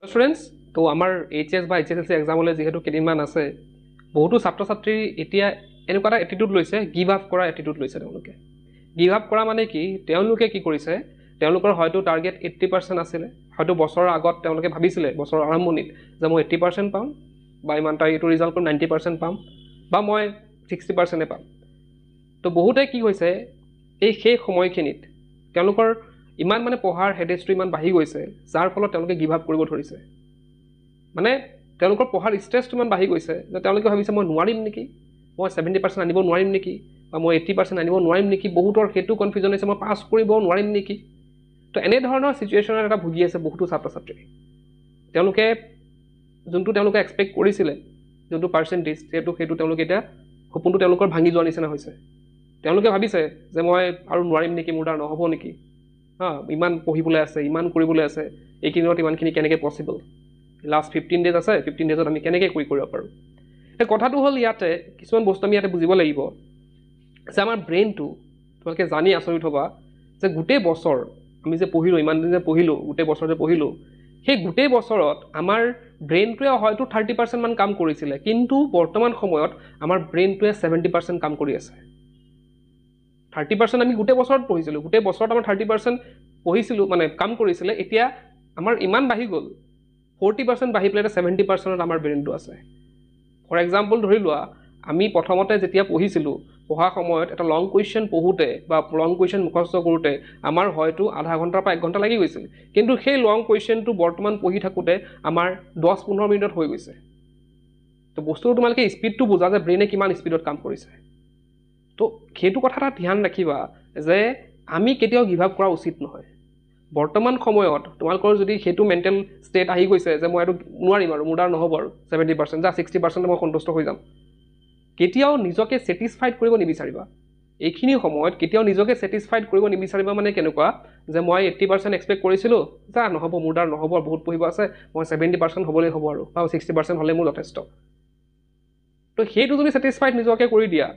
Students তো আমাৰ HS বা এইচএছএলচি এক্সামলৈ যিহেতু কেইদিনমান আছে বহুতো ছাত্ৰ ছাত্ৰী এতিয়া এনেকুৱা এটা এটিটিউড লৈছে গিভ আপ কৰা এটিটিউড লৈছে তেওঁলোকে গিভ আপ কৰা মানে কি তেওঁলোকে কি কৰিছে তেওঁলোকৰ হয়তো টাৰ্গেট 80% আছিলে হয়তো বছৰৰ আগত তেওঁলোকে ভাবিছিলে বছৰৰ আৰম্ভণিত যে মই 80% পাম বা ইমান তাৰ এইটো ৰিজাল্ট কৰি 90% পাম বা মই 60% পাম তো বহুতে কি হৈছে এই সেই সময়খিনিত তেওঁলোকৰ ইমান মানে পঢ়াৰ হেডেজটো ইমান বাঢ়ি গৈছে যাৰ ফলত তেওঁলোকে গিভ আপ কৰিব ধৰিছে মানে তেওঁলোকৰ পঢ়াৰ ষ্ট্ৰেছটো ইমান বাঢ়ি গৈছে যে তেওঁলোকে ভাবিছে মই নোৱাৰিম নেকি মই 70% আনিব নোৱাৰিম নেকি বা মই 80% আনিব নোৱাৰিম নেকি বহুতৰ হেতু কনফিউজন হৈছে মই পাছ কৰিব নোৱাৰিম নেকি তো এনে ধৰণৰ সিচুৱেচনৰ এটা ভুগি আছে বহুতো ছাত্ৰ ছাত্ৰী তেওঁলোকে যোনটো তেওঁলোকে এক্সপেক্ট কৰিছিলে যোনটো পাৰ্চেন্টেজ সেইটো তেওঁলোকে এটা সপোনটো তেওঁলোকৰ ভাঙি যোৱাৰ নিচিনা হৈছে তেওঁলোকে ভাবিছে যে মই আৰু নোৱাৰিম নেকি মোৰ দ্বাৰা নহ'ব নেকি ইমান পঢ়িবলৈ আছে ইমান কৰিবলৈ আছে এইকিদিনত ইমানখিনি কেনেকৈ পচিবল লাষ্ট 15 ডেজ আছে 15 ডেজত আমি কেনেকৈ কৰিব পাৰোঁ এই কথাটো হ'ল ইয়াতে কিছুমান বস্তু আমি ইয়াতে বুজিব লাগিব যে আমাৰ ব্ৰেইনটো তোমালোকে জানি আচৰিত হ'বা যে গোটেই বছৰ আমি যে পঢ়িলোঁ ইমান দিন যে পঢ়িলোঁ গোটেই বছৰ যে পঢ়িলোঁ সেই গোটেই বছৰত আমাৰ ব্ৰেইনটোৱে হয়তো 30% মান কাম কৰিছিলে কিন্তু বৰ্তমান সময়ত আমাৰ ব্ৰেইনটোৱে 70% কাম কৰি আছে 30% আমি গোটেই বছৰত পঢ়িছিলোঁ গোটেই বছৰত আমাৰ 30% পঢ়িছিলোঁ মানে কাম কৰিছিলে এতিয়া আমাৰ ইমান বাঢ়ি গ'ল 40% বাঢ়ি পেলাই 70%ত আমাৰ ব্ৰেইনটো আছে ফৰ এক্সাম্পল ধৰি লোৱা আমি প্ৰথমতে যেতিয়া পঢ়িছিলোঁ পঢ়া সময়ত এটা লং কুৱেশ্যন পঢ়োতে বা লং কুৱেশ্যন মুখস্থ কৰোঁতে আমাৰ হয়তো আধা ঘণ্টাৰ পৰা 1 ঘণ্টা লাগি গৈছিল কিন্তু সেই লং কুৱেশ্যনটো বৰ্তমান পঢ়ি থাকোঁতে আমাৰ 10-15 মিনিটত হৈ গৈছে তো বস্তুটো তোমালোকে স্পীডটো বুজা যে ব্ৰেইনে কিমান স্পীডত কাম কৰিছে তো সেইটো কথা এটা ধ্যান ৰাখিবা যে আমি কেতিয়াও গিভ আপ কৰা উচিত নহয় বৰ্তমান সময়ত তোমালোকৰ যদি সেইটো মেণ্টেল ষ্টেট আহি গৈছে যে মই এইটো নোৱাৰিম আৰু মোৰ দ্বাৰা নহ'ব আৰু 70% যা 60% মই সন্তুষ্ট হৈ যাম কেতিয়াও নিজকে ছেটিছফাইড কৰিব নিবিচাৰিবা এইখিনি সময়ত কেতিয়াও নিজকে ছেটিছফাইড কৰিব নিবিচাৰিবা মানে কেনেকুৱা যে মই 80% এক্সপেক্ট কৰিছিলোঁ যা নহ'ব মোৰ দ্বাৰা নহ'ব বহুত পঢ়িব আছে মই 70% হ'বলৈ হ'ব আৰু বা 60% হ'লে মোৰ যথেষ্ট তো সেইটো যদি ছেটিছফাইড নিজকে কৰি দিয়া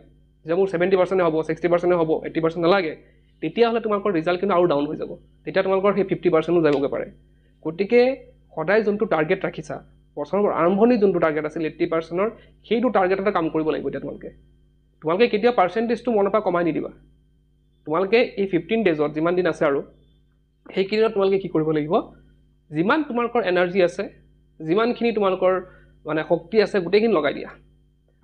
যে মোৰ 70% হ'ব 60% হ'ব 80% নালাগে তেতিয়াহ'লে তোমালোকৰ ৰিজাল্ট কিন্তু আৰু ডাউন হৈ যাব তেতিয়া তোমালোকৰ সেই 50%ও যাবগৈ পাৰে গতিকে সদায় যোনটো টাৰ্গেট ৰাখিছা বছৰৰ আৰম্ভণি যোনটো টাৰ্গেট আছিল 80%ৰ সেইটো টাৰ্গেটতে কাম কৰিব লাগিব এতিয়া তোমালোকে কেতিয়া পাৰ্চেণ্টেজটো মনৰ পৰা কমাই নিদিবা তোমালোকে এই 15 ডেজত যিমান দিন আছে আৰু সেইকেইদিনত তোমালোকে কি কৰিব লাগিব যিমান তোমালোকৰ এনাৰ্জি আছে যিমানখিনি তোমালোকৰ মানে শক্তি আছে গোটেইখিনি লগাই দিয়া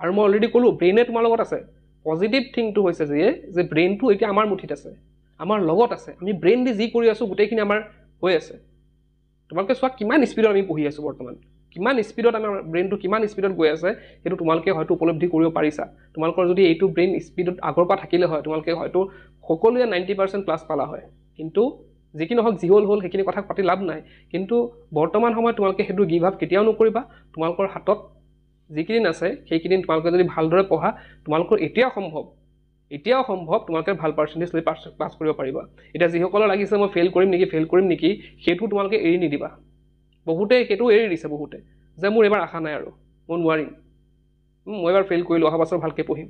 আৰু মই অলৰেডি ক'লোঁ ব্ৰেইনে তোমাৰ লগত আছে পজিটিভ থিংটো হৈছে যে ব্ৰেইনটো এতিয়া আমাৰ মুঠিত আছে আমাৰ লগত আছে আমি ব্ৰেইন দি যি কৰি আছোঁ গোটেইখিনি আমাৰ হৈ আছে তোমালোকে চোৱা কিমান স্পীডত আমি পঢ়ি আছোঁ বৰ্তমান কিমান স্পীডত আমাৰ ব্ৰেইনটো কিমান স্পীডত গৈ আছে সেইটো তোমালোকে হয়তো উপলব্ধি কৰিব পাৰিছা তোমালোকৰ যদি এইটো ব্ৰেইন স্পীডত আগৰ পৰা থাকিলে হয় তোমালোকে হয়তো সকলোৱে 90% প্লাছ পালা হয় কিন্তু যিকি নহওক যি হ'ল সেইখিনি কথা পাতি লাভ নাই কিন্তু বৰ্তমান সময়ত তোমালোকে সেইটো গিভ আপ কেতিয়াও নকৰিবা তোমালোকৰ হাতত যিকেইদিন আছে সেইকেইদিন তোমালোকে যদি ভালদৰে পঢ়া তোমালোকৰ এতিয়াও সম্ভৱ তোমালোকে ভাল পাৰ্চেণ্টেজ লৈ পাছ কৰিব পাৰিবা এতিয়া যিসকলৰ লাগিছে মই ফেইল কৰিম নেকি সেইটো তোমালোকে এৰি নিদিবা বহুতে সেইটো এৰি দিছে বহুতে যে মোৰ এবাৰ আশা নাই আৰু মই নোৱাৰিম মই এবাৰ ফেইল কৰিলোঁ অহা বছৰ ভালকৈ পঢ়িম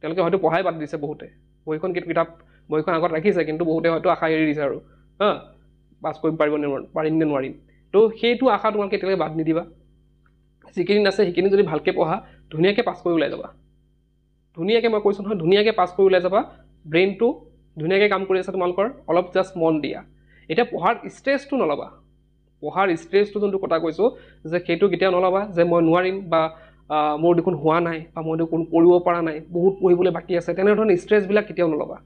তেওঁলোকে হয়তো পঢ়াই বাদ দিছে বহুতে বহিখন আগত ৰাখিছে কিন্তু বহুতে হয়তো আশা এৰি দিছে আৰু পাছ কৰিব পাৰিম নে নোৱাৰিম তো সেইটো আশা তোমালোকে এতিয়ালৈকে বাদ নিদিবা যিকেইদিন আছে সেইখিনি যদি ভালকৈ পঢ়া ধুনীয়াকৈ পাছ কৰি ওলাই যাবা ধুনীয়াকৈ মই কৈছোঁ নহয় ধুনীয়াকৈ পাছ কৰি ওলাই যাবা ব্ৰেইনটো ধুনীয়াকৈ কাম কৰি আছে তোমালোকৰ অলপ জাষ্ট মন দিয়া এতিয়া পঢ়াৰ ষ্ট্ৰেছটো নল'বা পঢ়াৰ ষ্ট্ৰেছটো যোনটো কথা কৈছোঁ যে সেইটো কেতিয়াও নল'বা যে মই নোৱাৰিম বা মোৰ দেখোন হোৱা নাই বা মই দেখোন কৰিব পৰা নাই বহুত পঢ়িবলৈ বাকী আছে তেনেধৰণৰ ষ্ট্ৰেছবিলাক কেতিয়াও নল'বা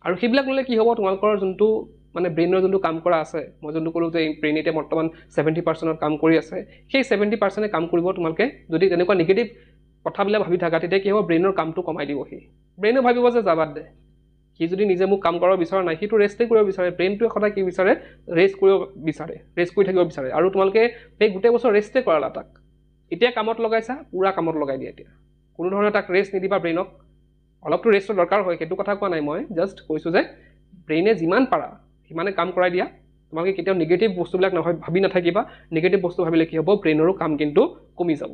আৰু সেইবিলাক ল'লে কি হ'ব তোমালোকৰ যোনটো মানে ব্ৰেইনৰ যোনটো কাম কৰা আছে মই যোনটো ক'লোঁ যে ব্ৰেইন এতিয়া বৰ্তমান 70%ত কাম কৰি আছে সেই 70%এ কাম কৰিব তোমালোকে যদি তেনেকুৱা নিগেটিভ কথাবিলাক ভাবি থাকা তেতিয়া কি হ'ব ব্ৰেইনৰ কামটো কমাই দিব সি ব্ৰেইনে ভাবিব যে যাবাদ দে সি যদি নিজে মোক কাম কৰাব বিচৰা নাই সিটো ৰেষ্টে কৰিব বিচাৰে ব্ৰেইনটোৱে সদায় কি বিচাৰে ৰেষ্ট কৰি থাকিব বিচাৰে আৰু তোমালোকে সেই গোটেই বছৰ ৰেষ্টে কৰালা তাক এতিয়া কামত লগাইছা পুৰা কামত লগাই দিয়া এতিয়া কোনো ধৰণৰ তাক ৰেষ্ট নিদিবা ব্ৰেইনক অলপতো ৰেষ্টৰ দৰকাৰ হয় সেইটো কথা কোৱা নাই মই জাষ্ট কৈছোঁ যে ব্ৰেইনে যিমান পাৰা সিমানে কাম কৰাই দিয়া তোমালোকে কেতিয়াও নিগেটিভ বস্তুবিলাক ভাবি নাথাকিবা নিগেটিভ বস্তু ভাবিলে কি হ'ব ব্ৰেইনৰো কাম কিন্তু কমি যাব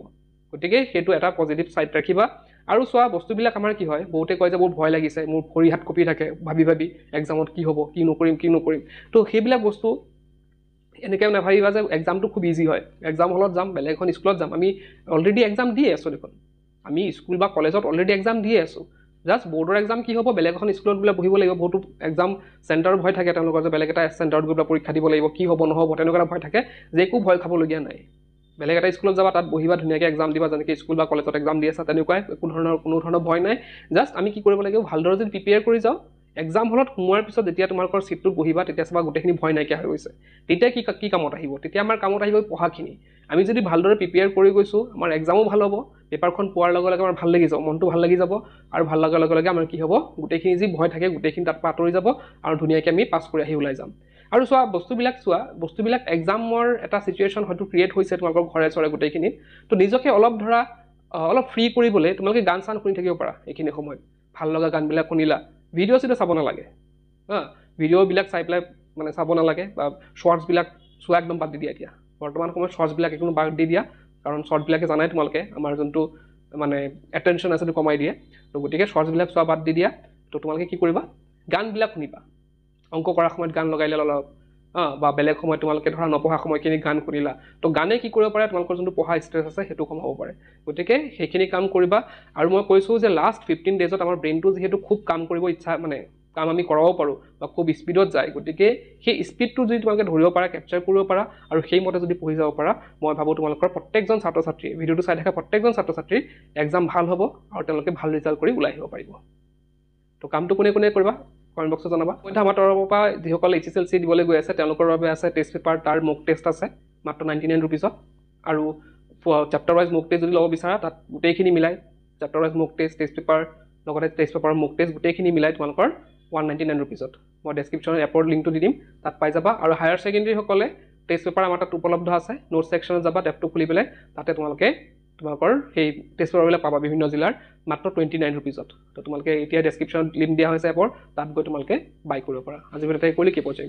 গতিকে সেইটো এটা পজিটিভ ছাইড ৰাখিবা আৰু চোৱা বস্তুবিলাক আমাৰ কি হয় বহুতে কয় যে বহুত ভয় লাগিছে মোৰ ভৰি হাত কঁপি থাকে ভাবি এক্সামত কি হ'ব কি নকৰিম তো সেইবিলাক বস্তু এনেকৈ নাভাবিবা যে এক্সামটো খুব ইজি হয়, এক্সাম হলত যাম, বেলেগ এখন স্কুলত যাম, আমি অলৰেডি এক্সাম দিয়ে আছোঁ দেখোন, আমি স্কুল বা কলেজত অলৰেডি এক্সাম দিয়ে আছোঁ, জাষ্ট বৰ্ডৰ এক্সাম কি হ'ব, বেলেগ এখন স্কুলত বোলে বহিব লাগিব, বহুতো এক্সাম চেণ্টাৰৰ ভয় থাকে তেওঁলোকৰ, যে বেলেগ এটা চেণ্টাৰত গৈ পেলাই পৰীক্ষা দিব লাগিব, কি হ'ব নহ'ব তেনেকুৱা এটা ভয় থাকে, যে একো ভয় খাবলগীয়া নাই। বেলেগ এটা স্কুলত যাবা, তাত বহিবা, ধুনীয়াকৈ এক্সাম দিবা, যেনেকৈ স্কুল বা কলেজত এক্সাম দি আছা তেনেকুৱাই, কোনো ধৰণৰ ভয় নাই। জাষ্ট আমি কি কৰিব লাগিব, ভালদৰে যদি প্ৰিপেয়াৰ কৰি যাওঁ, এক্সাম হলত সোমোৱাৰ পিছত যেতিয়া তোমালোকৰ চিটটোত বহিবা, তেতিয়া চাবা গোটেইখিনি ভয় নাইকিয়া হৈ গৈছে। তেতিয়া কি কামত আহিব, তেতিয়া আমাৰ কামত আহিব পঢ়াখিনি। আমি যদি ভালদৰে প্ৰিপেয়াৰ কৰি গৈছোঁ, আমাৰ এক্সামো ভাল হ'ব, পেপাৰখন পোৱাৰ লগে লগে আমাৰ ভাল লাগি যাব, মনটো ভাল লাগি যাব, আৰু ভাল লগাৰ লগে লগে আমাৰ কি হ'ব, গোটেইখিনি যি ভয় থাকে গোটেইখিনি তাত পৰা আঁতৰি যাব, আৰু ধুনীয়াকৈ আমি পাছ কৰি আহি ওলাই যাম। আৰু বস্তুবিলাক এক্সামৰ এটা চিটুৱেশ্যন হয়তো ক্ৰিয়েট হৈছে তোমালোকৰ ঘৰে চৰে গোটেইখিনি, তো নিজকে অলপ ফ্ৰী কৰিবলৈ তোমালোকে গান চান শুনি থাকিব পাৰা এইখিনি সময়ত, ভাল লগা গানবিলাক শুনিলা, ভিডিঅ' চিডিঅ' চাব নালাগে, ভিডিঅ'বিলাক চাই পেলাই মানে চাব নালাগে, বা শ্বৰ্টছবিলাক চোৱা একদম বাদ দি দিয়া। এতিয়া বৰ্তমান সময়ত শ্বৰ্টছবিলাক একদম বাদ দি দিয়া, কাৰণ শ্বৰ্টছবিলাকে জানাই তোমালোকে আমাৰ যোনটো মানে এটেনশ্যন আছে সেইটো কমাই দিয়ে, তো গতিকে শ্বৰ্টছবিলাক চোৱা বাদ দি দিয়া। তো তোমালোকে কি কৰিবা, গানবিলাক শুনিবা, অংক কৰাৰ সময়ত গান লগাই ল'লা অলপ, বা বেলেগ সময়ত তোমালোকে ধৰা নপঢ়া সময়খিনি গান শুনিলা, তো গানে কি কৰিব পাৰে, তোমালোকৰ যোনটো পঢ়া ষ্ট্ৰেছ আছে সেইটো কমাব পাৰে। গতিকে সেইখিনি কাম কৰিবা। আৰু মই কৈছোঁ যে লাষ্ট 15 ডেজত আমাৰ ব্ৰেইনটো যিহেতু খুব কাম কৰিব ইচ্ছা, মানে কাম আমি কৰাব পাৰোঁ বা খুব স্পীডত যায়, গতিকে সেই স্পীডটো যদি তোমালোকে ধৰিব পাৰা, কেপচাৰ কৰিব পাৰা, আৰু সেইমতে যদি পঢ়ি যাব পাৰা, মই ভাবোঁ তোমালোকৰ প্ৰত্যেকজন ছাত্ৰ ছাত্ৰী, ভিডিঅ'টো চাই থকা প্ৰত্যেকজন ছাত্ৰ ছাত্ৰীৰ এক্সাম ভাল হ'ব, আৰু তেওঁলোকে ভাল ৰিজাল্ট কৰি ওলাই আহিব পাৰিব। তো কামটো কোনে কোনে কৰিবা কমেণ্ট বক্সত জনাবা। মই আমাৰ তৰফৰ পৰা যিসকল HSLC দিবলৈ গৈ আছে তেওঁলোকৰ বাবে আছে টেষ্ট পেপাৰ, তাৰ মক টেষ্ট আছে মাত্ৰ 99 ৰুপিজত, আৰু চেপ্টাৰ ৱাইজ মক টেষ্ট যদি ল'ব বিচাৰা, তাত গোটেইখিনি মিলাই চেপ্টাৰ ৱাইজ মক টেষ্ট, টেষ্ট পেপাৰ, লগতে টেষ্ট পেপাৰৰ মক টেষ্ট গোটেইখিনি মিলাই তোমালোকৰ 199 ৰুপিজত। মই ডেছক্ৰিপশ্যনত এপৰ লিংকটো দি দিম, তাত পাই যাবা। আৰু হায়াৰ ছেকেণ্ডেৰীসকলে টেষ্ট পেপাৰ আমাৰ তাত উপলব্ধ আছে, নোট ছেকশ্যনত যাবা, টেপটো খুলি পেলাই তাতে তোমালোকৰ সেই টেষ্ট পেপাৰবিলাক পাবা বিভিন্ন জিলাৰ মাত্ৰ 29 ৰুপিজত। তো তোমালোকে এতিয়া ডেছক্ৰিপশ্যনত লিংক দিয়া হৈছে এপৰ, তাত গৈ তোমালোকে বাই কৰিব পাৰা। আজি ভিডিঅ'টো কৰিলে কি পৰ্যায়